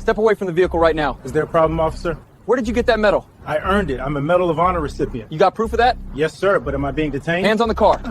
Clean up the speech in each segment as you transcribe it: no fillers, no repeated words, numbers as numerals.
Step away from the vehicle right now. Is there a problem, officer? Where did you get that medal? I earned it. I'm a Medal of Honor recipient. You got proof of that? Yes, sir, but am I being detained? Hands on the car.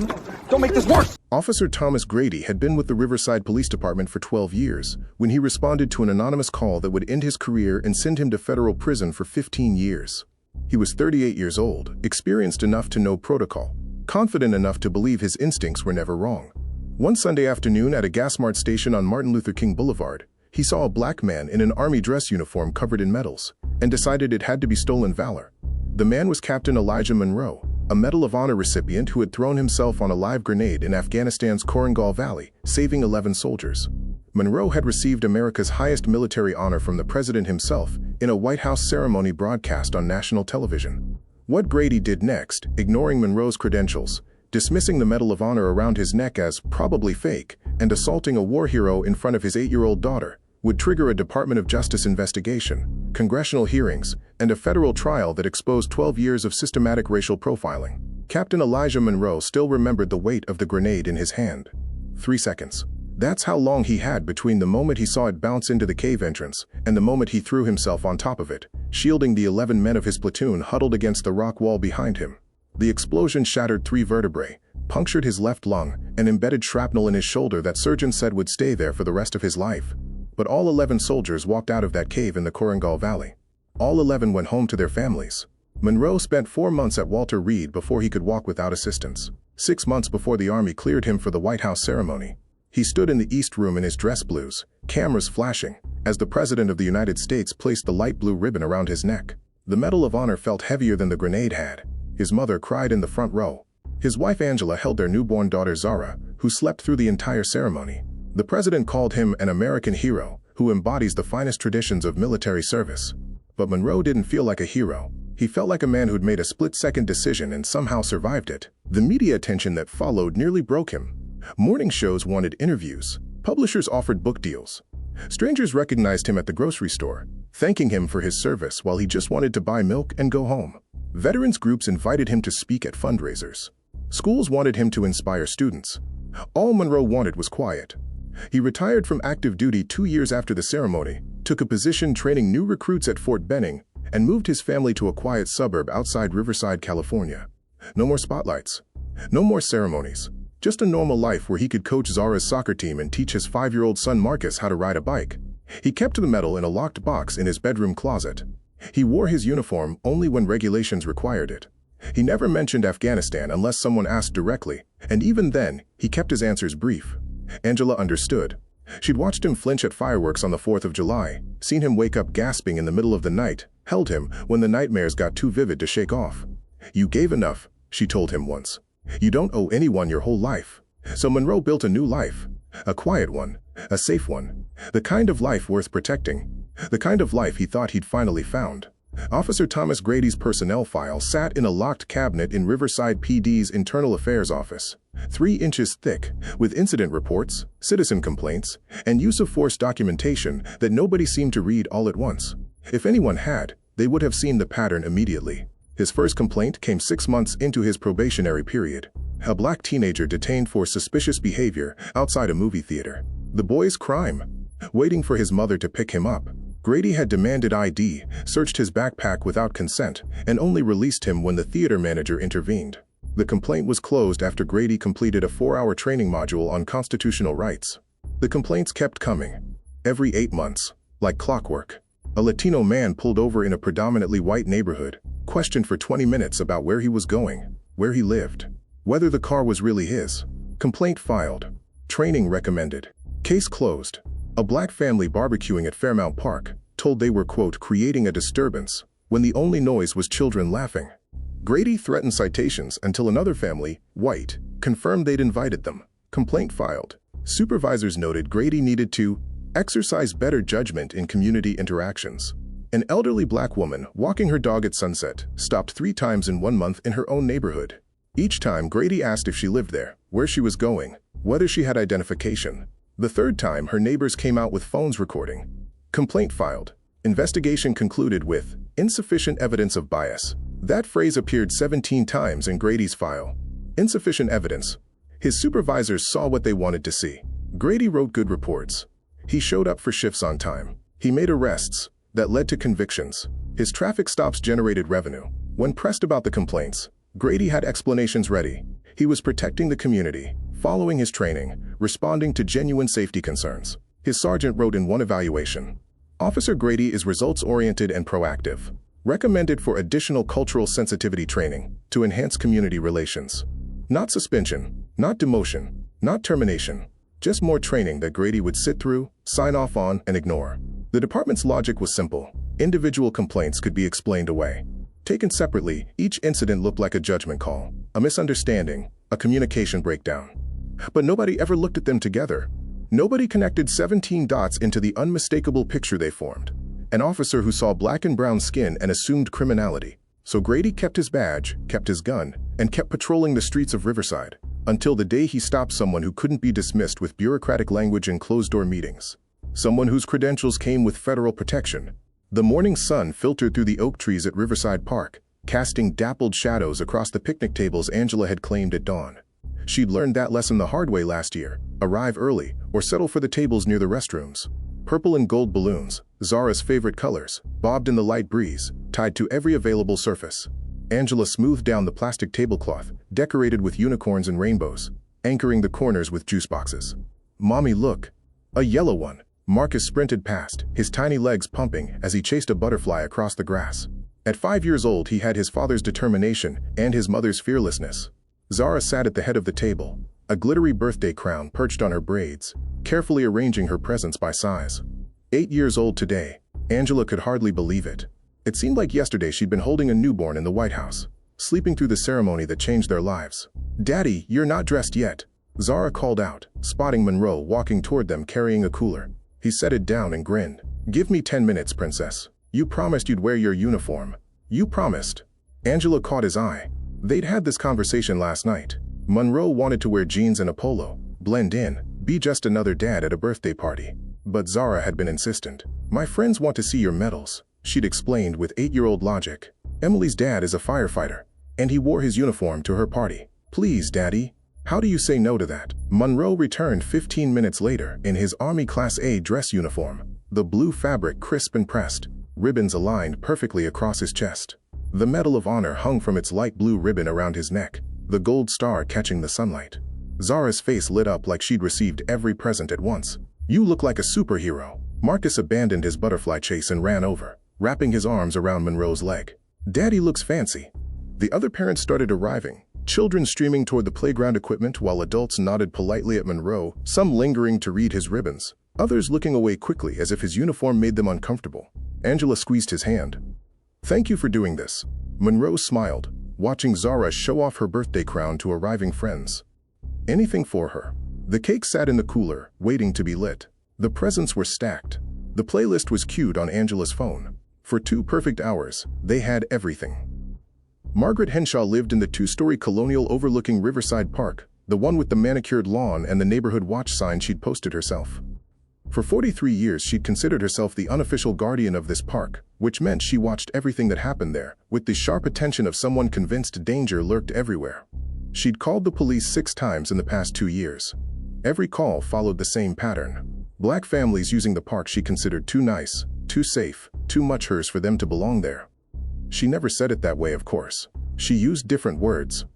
Don't make this worse! Officer Thomas Grady had been with the Riverside Police Department for 12 years when he responded to an anonymous call that would end his career and send him to federal prison for 15 years. He was 38 years old, experienced enough to know protocol, confident enough to believe his instincts were never wrong. One Sunday afternoon at a GasMart station on Martin Luther King Boulevard, he saw a black man in an army dress uniform covered in medals and decided it had to be stolen valor. The man was Captain Elijah Monroe, a Medal of Honor recipient who had thrown himself on a live grenade in Afghanistan's Korangal Valley, saving 11 soldiers. Monroe had received America's highest military honor from the president himself in a White House ceremony broadcast on national television. What Grady did next, ignoring Monroe's credentials, dismissing the Medal of Honor around his neck as probably fake, and assaulting a war hero in front of his 8-year-old daughter, would trigger a Department of Justice investigation, congressional hearings, and a federal trial that exposed 12 years of systematic racial profiling. Captain Elijah Monroe still remembered the weight of the grenade in his hand. 3 seconds. That's how long he had between the moment he saw it bounce into the cave entrance and the moment he threw himself on top of it, shielding the 11 men of his platoon huddled against the rock wall behind him. The explosion shattered 3 vertebrae, punctured his left lung, and embedded shrapnel in his shoulder that surgeons said would stay there for the rest of his life. But all 11 soldiers walked out of that cave in the Korangal Valley. All 11 went home to their families. Monroe spent 4 months at Walter Reed before he could walk without assistance. 6 months before the Army cleared him for the White House ceremony. He stood in the East Room in his dress blues, cameras flashing, as the President of the United States placed the light blue ribbon around his neck. The Medal of Honor felt heavier than the grenade had. His mother cried in the front row. His wife Angela held their newborn daughter Zara, who slept through the entire ceremony. The president called him an American hero who embodies the finest traditions of military service. But Monroe didn't feel like a hero. He felt like a man who'd made a split-second decision and somehow survived it. The media attention that followed nearly broke him. Morning shows wanted interviews. Publishers offered book deals. Strangers recognized him at the grocery store, thanking him for his service while he just wanted to buy milk and go home. Veterans groups invited him to speak at fundraisers. Schools wanted him to inspire students. All Monroe wanted was quiet. He retired from active duty 2 years after the ceremony, took a position training new recruits at Fort Benning, and moved his family to a quiet suburb outside Riverside, California. No more spotlights. No more ceremonies. Just a normal life where he could coach Zara's soccer team and teach his 5-year-old son Marcus how to ride a bike. He kept the medal in a locked box in his bedroom closet. He wore his uniform only when regulations required it. He never mentioned Afghanistan unless someone asked directly, and even then, he kept his answers brief. Angela understood. She'd watched him flinch at fireworks on the 4th of July, seen him wake up gasping in the middle of the night, held him when the nightmares got too vivid to shake off. "You gave enough," she told him once. "You don't owe anyone your whole life." So Monroe built a new life. A quiet one, a safe one, the kind of life worth protecting, the kind of life he thought he'd finally found. Officer Thomas Grady's personnel file sat in a locked cabinet in Riverside PD's Internal Affairs office, 3 inches thick, with incident reports, citizen complaints, and use of force documentation that nobody seemed to read all at once. If anyone had, they would have seen the pattern immediately. His first complaint came 6 months into his probationary period. A black teenager detained for suspicious behavior outside a movie theater. The boy's crime? Waiting for his mother to pick him up. Grady had demanded ID, searched his backpack without consent, and only released him when the theater manager intervened. The complaint was closed after Grady completed a 4-hour training module on constitutional rights. The complaints kept coming. Every 8 months, like clockwork. A Latino man pulled over in a predominantly white neighborhood, questioned for 20 minutes about where he was going, where he lived, whether the car was really his. Complaint filed. Training recommended. Case closed. A black family barbecuing at Fairmount Park, told they were, quote, creating a disturbance, when the only noise was children laughing. Grady threatened citations until another family, white, confirmed they'd invited them. Complaint filed. Supervisors noted Grady needed to exercise better judgment in community interactions. An elderly black woman walking her dog at sunset stopped 3 times in 1 month in her own neighborhood. Each time, Grady asked if she lived there, where she was going, whether she had identification. The 3rd time, her neighbors came out with phones recording. Complaint filed. Investigation concluded with insufficient evidence of bias. That phrase appeared 17 times in Grady's file. Insufficient evidence. His supervisors saw what they wanted to see. Grady wrote good reports. He showed up for shifts on time. He made arrests that led to convictions. His traffic stops generated revenue. When pressed about the complaints, Grady had explanations ready. He was protecting the community, following his training, responding to genuine safety concerns. His sergeant wrote in one evaluation, "Officer Grady is results-oriented and proactive. Recommended for additional cultural sensitivity training to enhance community relations. Not suspension, not demotion, not termination, just more training that Grady would sit through, sign off on, and ignore." The department's logic was simple. Individual complaints could be explained away. Taken separately, each incident looked like a judgment call, a misunderstanding, a communication breakdown. But nobody ever looked at them together. Nobody connected 17 dots into the unmistakable picture they formed. An officer who saw black and brown skin and assumed criminality. So Grady kept his badge, kept his gun, and kept patrolling the streets of Riverside, until the day he stopped someone who couldn't be dismissed with bureaucratic language and closed-door meetings. Someone whose credentials came with federal protection. The morning sun filtered through the oak trees at Riverside Park, casting dappled shadows across the picnic tables Angela had claimed at dawn. She'd learned that lesson the hard way last year. Arrive early, or settle for the tables near the restrooms. Purple and gold balloons, Zara's favorite colors, bobbed in the light breeze, tied to every available surface. Angela smoothed down the plastic tablecloth, decorated with unicorns and rainbows, anchoring the corners with juice boxes. "Mommy, look." A yellow one. Marcus sprinted past, his tiny legs pumping as he chased a butterfly across the grass. At 5 years old, he had his father's determination and his mother's fearlessness. Zara sat at the head of the table, a glittery birthday crown perched on her braids, carefully arranging her presents by size. 8 years old today, Angela could hardly believe it. It seemed like yesterday she'd been holding a newborn in the White House, sleeping through the ceremony that changed their lives. "Daddy, you're not dressed yet," Zara called out, spotting Monroe walking toward them carrying a cooler. He set it down and grinned. "Give me 10 minutes, princess. You promised you'd wear your uniform. You promised." Angela caught his eye. They'd had this conversation last night. Monroe wanted to wear jeans and a polo, blend in, be just another dad at a birthday party. But Zara had been insistent. "My friends want to see your medals," she'd explained with 8-year-old logic. "Emily's dad is a firefighter, and he wore his uniform to her party. Please, Daddy. How do you say no to that?" Monroe returned 15 minutes later in his Army Class A dress uniform, the blue fabric crisp and pressed, ribbons aligned perfectly across his chest. The Medal of Honor hung from its light blue ribbon around his neck, the gold star catching the sunlight. Zara's face lit up like she'd received every present at once. "You look like a superhero." Marcus abandoned his butterfly chase and ran over, wrapping his arms around Monroe's leg. "Daddy looks fancy." The other parents started arriving, children streaming toward the playground equipment while adults nodded politely at Monroe, some lingering to read his ribbons, others looking away quickly as if his uniform made them uncomfortable. Angela squeezed his hand. "Thank you for doing this." Monroe smiled, watching Zara show off her birthday crown to arriving friends. "Anything for her." The cake sat in the cooler, waiting to be lit. The presents were stacked. The playlist was queued on Angela's phone. For 2 perfect hours, they had everything. Margaret Henshaw lived in the 2-story colonial overlooking Riverside Park, the one with the manicured lawn and the neighborhood watch sign she'd posted herself. For 43 years she'd considered herself the unofficial guardian of this park, which meant she watched everything that happened there, with the sharp attention of someone convinced danger lurked everywhere. She'd called the police 6 times in the past 2 years. Every call followed the same pattern. Black families using the park she considered too nice, too safe, too much hers for them to belong there. She never said it that way, of course. She used different words.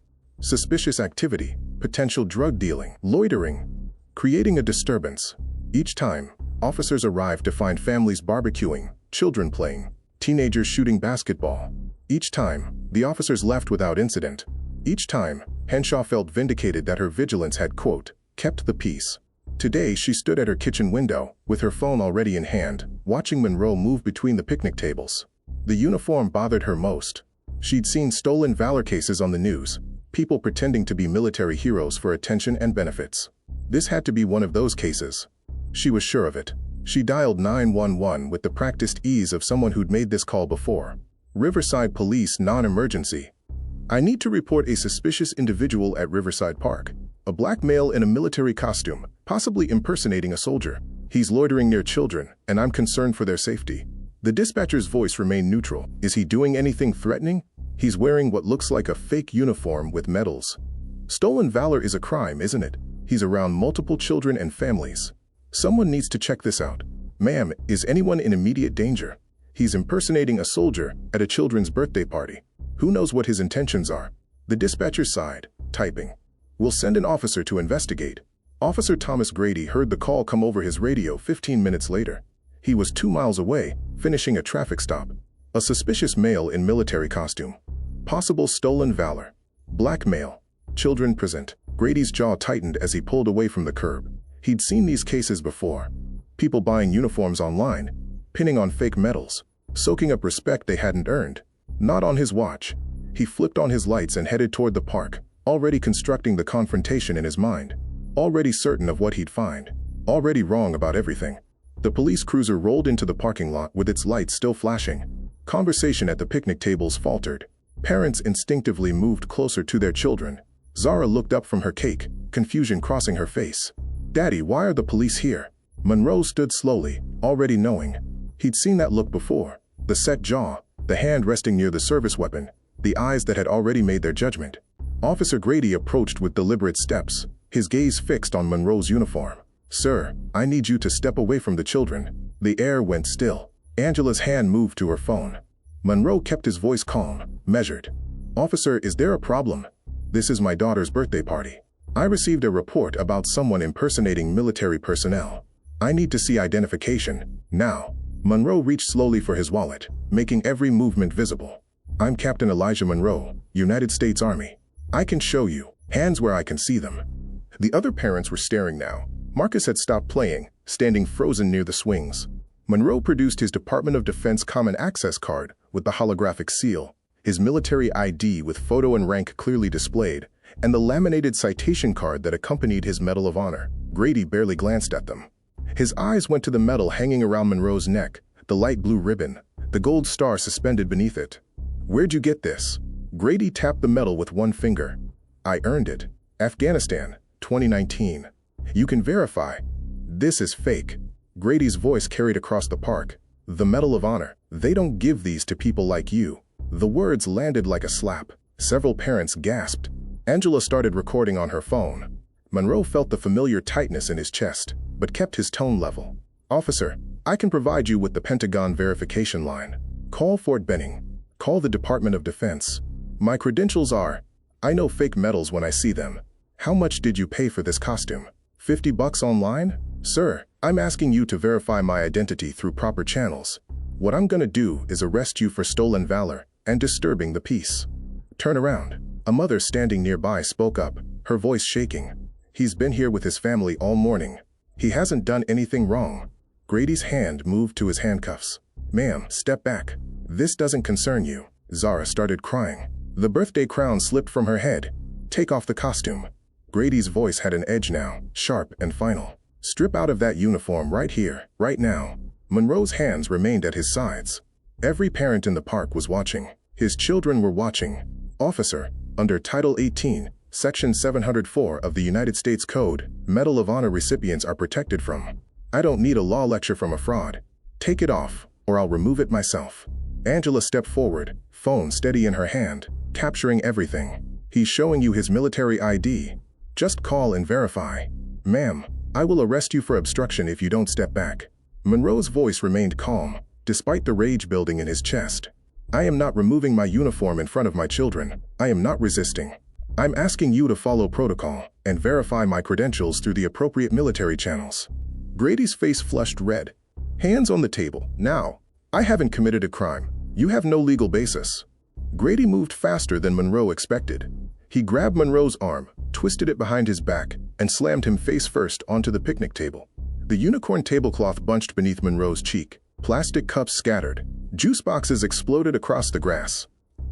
Suspicious activity, potential drug dealing, loitering, creating a disturbance. Each time, officers arrived to find families barbecuing, children playing, teenagers shooting basketball. Each time, the officers left without incident. Each time, Henshaw felt vindicated that her vigilance had, quote, kept the peace. Today, she stood at her kitchen window, with her phone already in hand, watching Monroe move between the picnic tables. The uniform bothered her most. She'd seen stolen valor cases on the news, people pretending to be military heroes for attention and benefits. This had to be one of those cases. She was sure of it. She dialed 911 with the practiced ease of someone who'd made this call before. Riverside Police non-emergency. "I need to report a suspicious individual at Riverside Park. A black male in a military costume, possibly impersonating a soldier. He's loitering near children, and I'm concerned for their safety." The dispatcher's voice remained neutral. "Is he doing anything threatening?" "He's wearing what looks like a fake uniform with medals." "Stolen valor is a crime, isn't it?" "He's around multiple children and families. Someone needs to check this out." Ma'am, is anyone in immediate danger? He's impersonating a soldier at a children's birthday party. Who knows what his intentions are? The dispatcher sighed, typing. We'll send an officer to investigate. Officer Thomas Grady heard the call come over his radio 15 minutes later. He was 2 miles away, finishing a traffic stop. A suspicious male in military costume. Possible stolen valor. Black male. Children present. Grady's jaw tightened as he pulled away from the curb. He'd seen these cases before. People buying uniforms online, pinning on fake medals, soaking up respect they hadn't earned. Not on his watch. He flipped on his lights and headed toward the park, already constructing the confrontation in his mind. Already certain of what he'd find. Already wrong about everything. The police cruiser rolled into the parking lot with its lights still flashing. Conversation at the picnic tables faltered. Parents instinctively moved closer to their children. Zara looked up from her cake, confusion crossing her face. Daddy, why are the police here? Monroe stood slowly, already knowing. He'd seen that look before. The set jaw, the hand resting near the service weapon, the eyes that had already made their judgment. Officer Grady approached with deliberate steps, his gaze fixed on Monroe's uniform. Sir, I need you to step away from the children. The air went still. Angela's hand moved to her phone. Monroe kept his voice calm, measured. Officer, is there a problem? This is my daughter's birthday party. I received a report about someone impersonating military personnel. I need to see identification, now. Monroe reached slowly for his wallet, making every movement visible. I'm Captain Elijah Monroe, United States Army. I can show you, hands where I can see them. The other parents were staring now. Marcus had stopped playing, standing frozen near the swings. Monroe produced his Department of Defense Common Access card with the holographic seal, his military ID with photo and rank clearly displayed, and the laminated citation card that accompanied his Medal of Honor. Grady barely glanced at them. His eyes went to the medal hanging around Monroe's neck, the light blue ribbon, the gold star suspended beneath it. Where'd you get this? Grady tapped the medal with one finger. I earned it. Afghanistan, 2019. You can verify. This is fake. Grady's voice carried across the park. The Medal of Honor. They don't give these to people like you. The words landed like a slap. Several parents gasped. Angela started recording on her phone. Monroe felt the familiar tightness in his chest, but kept his tone level. Officer, I can provide you with the Pentagon verification line. Call Fort Benning. Call the Department of Defense. My credentials are, I know fake medals when I see them. How much did you pay for this costume? $50 online? Sir, I'm asking you to verify my identity through proper channels. What I'm gonna do is arrest you for stolen valor and disturbing the peace. Turn around. A mother standing nearby spoke up, her voice shaking. He's been here with his family all morning. He hasn't done anything wrong. Grady's hand moved to his handcuffs. Ma'am, step back. This doesn't concern you. Zara started crying. The birthday crown slipped from her head. Take off the costume. Grady's voice had an edge now, sharp and final. Strip out of that uniform right here, right now. Monroe's hands remained at his sides. Every parent in the park was watching. His children were watching. Officer, under Title 18, Section 704 of the United States Code, Medal of Honor recipients are protected from. I don't need a law lecture from a fraud. Take it off, or I'll remove it myself. Angela stepped forward, phone steady in her hand, capturing everything. He's showing you his military ID. Just call and verify. Ma'am, I will arrest you for obstruction if you don't step back. Monroe's voice remained calm, despite the rage building in his chest. I am not removing my uniform in front of my children. I am not resisting. I'm asking you to follow protocol and verify my credentials through the appropriate military channels. Grady's face flushed red. Hands on the table, now. I haven't committed a crime. You have no legal basis. Grady moved faster than Monroe expected. He grabbed Monroe's arm, twisted it behind his back, and slammed him face first onto the picnic table. The unicorn tablecloth bunched beneath Monroe's cheek. Plastic cups scattered. Juice boxes exploded across the grass.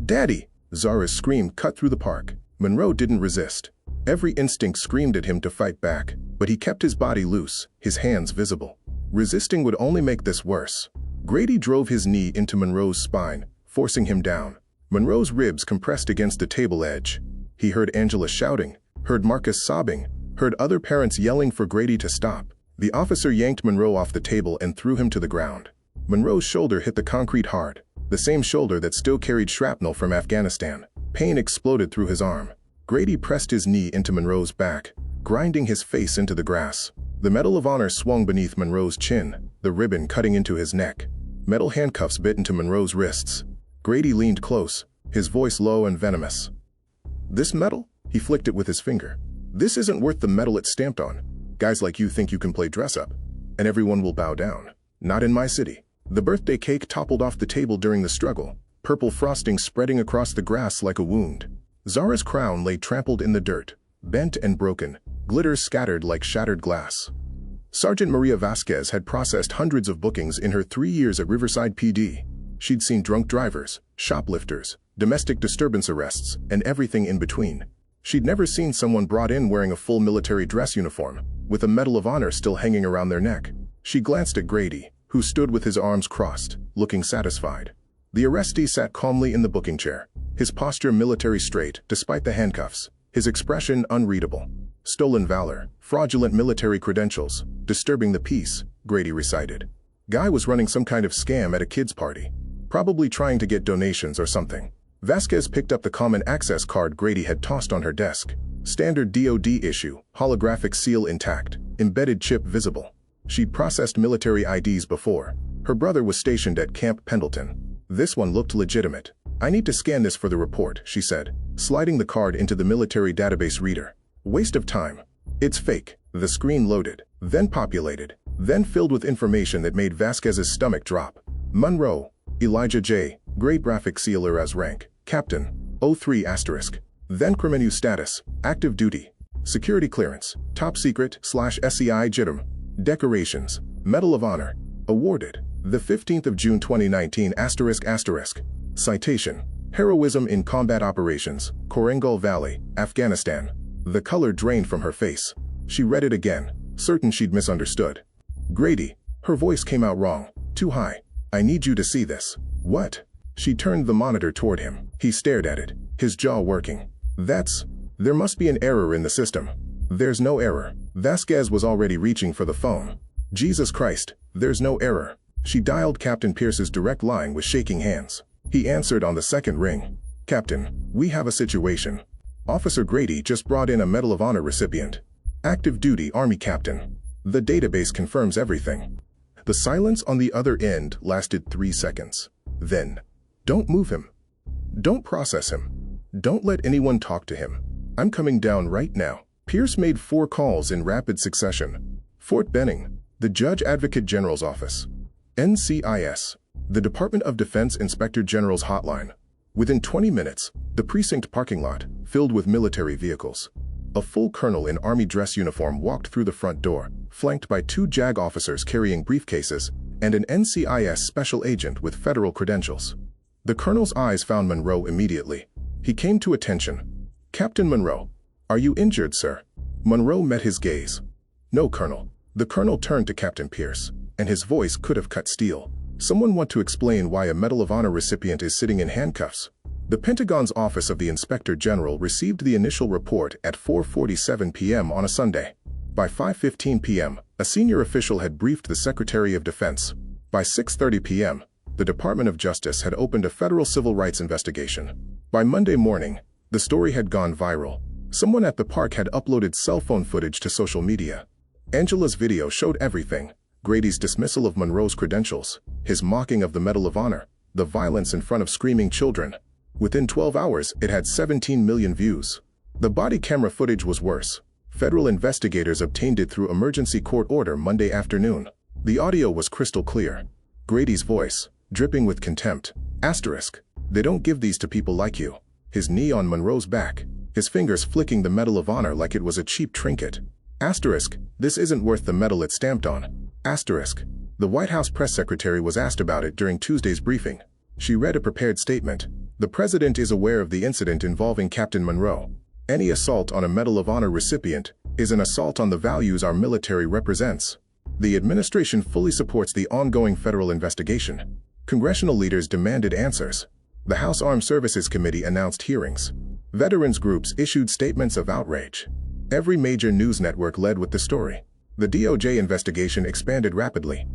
Daddy! Zara's scream cut through the park. Monroe didn't resist. Every instinct screamed at him to fight back, but he kept his body loose, his hands visible. Resisting would only make this worse. Grady drove his knee into Monroe's spine, forcing him down. Monroe's ribs compressed against the table edge. He heard Angela shouting, heard Marcus sobbing, heard other parents yelling for Grady to stop. The officer yanked Monroe off the table and threw him to the ground. Monroe's shoulder hit the concrete hard, the same shoulder that still carried shrapnel from Afghanistan. Pain exploded through his arm. Grady pressed his knee into Monroe's back, grinding his face into the grass. The Medal of Honor swung beneath Monroe's chin. the ribbon cutting into his neck. Metal handcuffs bit into Monroe's wrists. Grady leaned close, his voice low and venomous. "This metal?" He flicked it with his finger. "This isn't worth the metal it's stamped on. Guys like you think you can play dress-up, and everyone will bow down. Not in my city." The birthday cake toppled off the table during the struggle, purple frosting spreading across the grass like a wound. Zara's crown lay trampled in the dirt, bent and broken, glitter scattered like shattered glass. Sergeant Maria Vasquez had processed hundreds of bookings in her 3 years at Riverside PD. She'd seen drunk drivers, shoplifters, domestic disturbance arrests, and everything in between. She'd never seen someone brought in wearing a full military dress uniform, with a Medal of Honor still hanging around their neck. She glanced at Grady, who stood with his arms crossed, looking satisfied. The arrestee sat calmly in the booking chair, his posture military straight despite the handcuffs, his expression unreadable. "Stolen valor, fraudulent military credentials, disturbing the peace," Grady recited. Guy was running some kind of scam at a kid's party, probably trying to get donations or something. Vasquez picked up the common access card Grady had tossed on her desk. Standard DoD issue, holographic seal intact, embedded chip visible. She'd processed military IDs before. Her brother was stationed at Camp Pendleton. This one looked legitimate. "I need to scan this for the report," she said, sliding the card into the military database reader. "Waste of time. It's fake." The screen loaded, then populated, then filled with information that made Vasquez's stomach drop. Monroe, Elijah J., grade graphic sealer as rank, Captain, 03 *. Then criminal status, active duty. Security clearance, top secret/SCI JITM. Decorations, Medal of Honor. Awarded, the 15th of June 2019 ***. Citation, heroism in combat operations, Korengal Valley, Afghanistan. The color drained from her face. She read it again, certain she'd misunderstood. "Grady," her voice came out wrong, too high. "I need you to see this." "What?" She turned the monitor toward him. He stared at it, his jaw working. There must be an error in the system." "There's no error." Vasquez was already reaching for the phone. "Jesus Christ, there's no error." She dialed Captain Pierce's direct line with shaking hands. He answered on the second ring. "Captain, we have a situation. Officer Grady just brought in a Medal of Honor recipient. Active duty Army captain. The database confirms everything." The silence on the other end lasted 3 seconds. Then, "Don't move him. Don't process him. Don't let anyone talk to him. I'm coming down right now." Pierce made 4 calls in rapid succession. Fort Benning, the Judge Advocate General's office. NCIS, the Department of Defense Inspector General's hotline. Within 20 minutes, the precinct parking lot filled with military vehicles. A full colonel in Army dress uniform walked through the front door, flanked by 2 JAG officers carrying briefcases and an NCIS special agent with federal credentials. The colonel's eyes found Monroe immediately. He came to attention. "Captain Monroe, are you injured, sir?" Monroe met his gaze. "No, Colonel." The colonel turned to Captain Pierce, and his voice could have cut steel. "Someone want to explain why a Medal of Honor recipient is sitting in handcuffs?" The Pentagon's Office of the Inspector General received the initial report at 4:47 p.m. on a Sunday. By 5:15 p.m., a senior official had briefed the Secretary of Defense. By 6:30 p.m., the Department of Justice had opened a federal civil rights investigation. By Monday morning, the story had gone viral. Someone at the park had uploaded cell phone footage to social media. Angela's video showed everything: Grady's dismissal of Monroe's credentials, his mocking of the Medal of Honor, the violence in front of screaming children. Within 12 hours, it had 17 million views. The body camera footage was worse. Federal investigators obtained it through emergency court order Monday afternoon. The audio was crystal clear. Grady's voice, dripping with contempt. "They don't give these to people like you." His knee on Monroe's back, his fingers flicking the Medal of Honor like it was a cheap trinket. "This isn't worth the medal it's stamped on." The White House press secretary was asked about it during Tuesday's briefing. She read a prepared statement. "The President is aware of the incident involving Captain Monroe. Any assault on a Medal of Honor recipient is an assault on the values our military represents. The administration fully supports the ongoing federal investigation." Congressional leaders demanded answers. The House Armed Services Committee announced hearings. Veterans groups issued statements of outrage. Every major news network led with the story. The DOJ investigation expanded rapidly.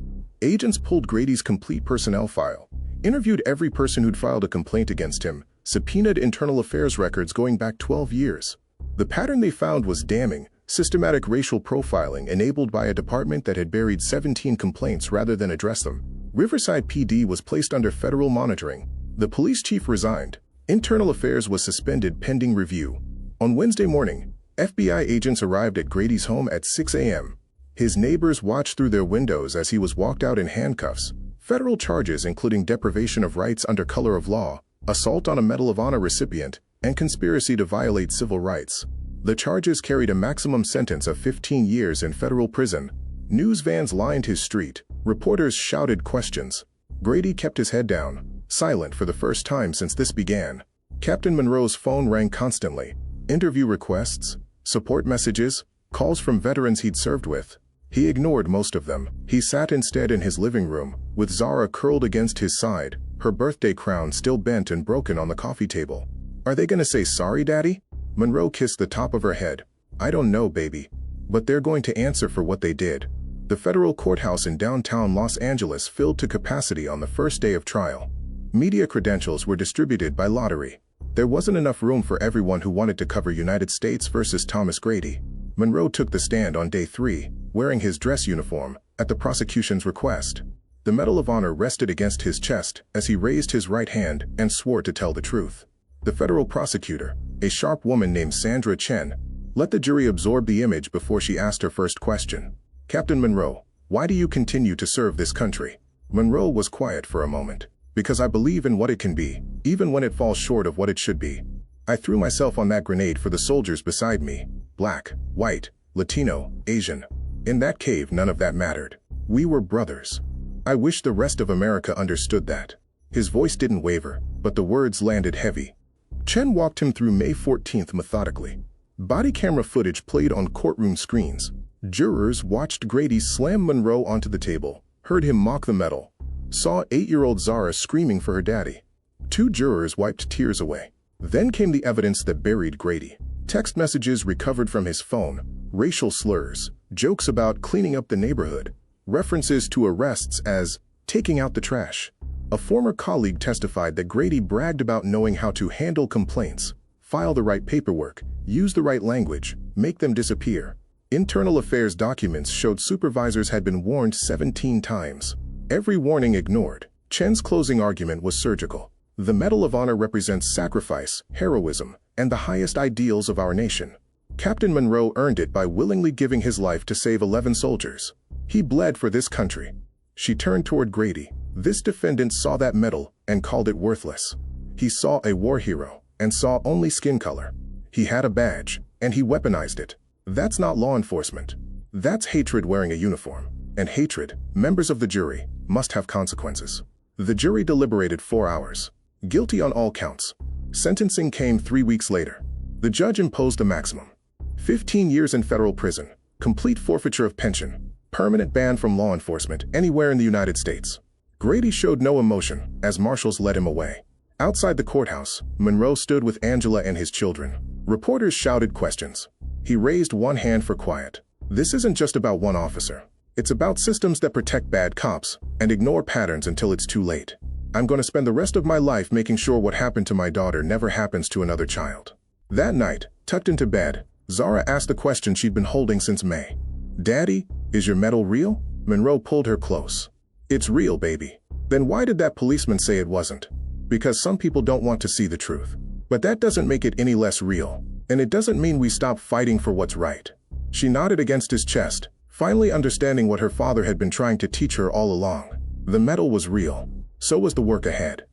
Agents pulled Grady's complete personnel file, interviewed every person who'd filed a complaint against him, subpoenaed internal affairs records going back 12 years. The pattern they found was damning. systematic racial profiling enabled by a department that had buried 17 complaints rather than address them. Riverside PD was placed under federal monitoring. The police chief resigned. Internal affairs was suspended pending review. On Wednesday morning, FBI agents arrived at Grady's home at 6 a.m. His neighbors watched through their windows as he was walked out in handcuffs. Federal charges including deprivation of rights under color of law, assault on a Medal of Honor recipient, and conspiracy to violate civil rights. The charges carried a maximum sentence of 15 years in federal prison. News vans lined his street. Reporters shouted questions. Grady kept his head down, silent for the first time since this began. Captain Monroe's phone rang constantly. Interview requests, support messages, calls from veterans he'd served with. He ignored most of them. He sat instead in his living room, with Zara curled against his side, her birthday crown still bent and broken on the coffee table. "Are they gonna say sorry, Daddy?" Monroe kissed the top of her head. "I don't know, baby. But they're going to answer for what they did." The federal courthouse in downtown Los Angeles filled to capacity on the first day of trial. Media credentials were distributed by lottery. There wasn't enough room for everyone who wanted to cover United States versus Thomas Grady. Monroe took the stand on day 3, wearing his dress uniform, at the prosecution's request. The Medal of Honor rested against his chest as he raised his right hand and swore to tell the truth. The federal prosecutor, a sharp woman named Sandra Chen, let the jury absorb the image before she asked her first question. "Captain Monroe, why do you continue to serve this country?" Monroe was quiet for a moment. "Because I believe in what it can be, even when it falls short of what it should be. I threw myself on that grenade for the soldiers beside me. Black, white, Latino, Asian. In that cave, none of that mattered. We were brothers. I wish the rest of America understood that." His voice didn't waver, but the words landed heavy. Chen walked him through May 14th methodically. Body camera footage played on courtroom screens. Jurors watched Grady slam Monroe onto the table, heard him mock the medal, saw 8-year-old Zara screaming for her daddy. 2 jurors wiped tears away. Then came the evidence that buried Grady. Text messages recovered from his phone, racial slurs, jokes about cleaning up the neighborhood, references to arrests as taking out the trash. A former colleague testified that Grady bragged about knowing how to handle complaints, file the right paperwork, use the right language, make them disappear. Internal affairs documents showed supervisors had been warned 17 times. Every warning ignored. Chen's closing argument was surgical. The Medal of Honor represents sacrifice, heroism, and the highest ideals of our nation. Captain Monroe earned it by willingly giving his life to save 11 soldiers. He bled for this country. She turned toward Grady. This defendant saw that medal and called it worthless. He saw a war hero and saw only skin color. He had a badge, and he weaponized it. That's not law enforcement. That's hatred wearing a uniform. And hatred, members of the jury, must have consequences. The jury deliberated 4 hours. Guilty on all counts. Sentencing came 3 weeks later. The judge imposed the maximum. 15 years in federal prison, complete forfeiture of pension, permanent ban from law enforcement anywhere in the United States. Grady showed no emotion as marshals led him away. Outside the courthouse, Monroe stood with Angela and his children. Reporters shouted questions. He raised one hand for quiet. "This isn't just about one officer. It's about systems that protect bad cops and ignore patterns until it's too late. I'm going to spend the rest of my life making sure what happened to my daughter never happens to another child." That night, tucked into bed, Zara asked the question she'd been holding since May. "Daddy, is your medal real?" Monroe pulled her close. "It's real, baby." "Then why did that policeman say it wasn't?" "Because some people don't want to see the truth. But that doesn't make it any less real. And it doesn't mean we stop fighting for what's right." She nodded against his chest, finally understanding what her father had been trying to teach her all along. The medal was real. So was the work ahead.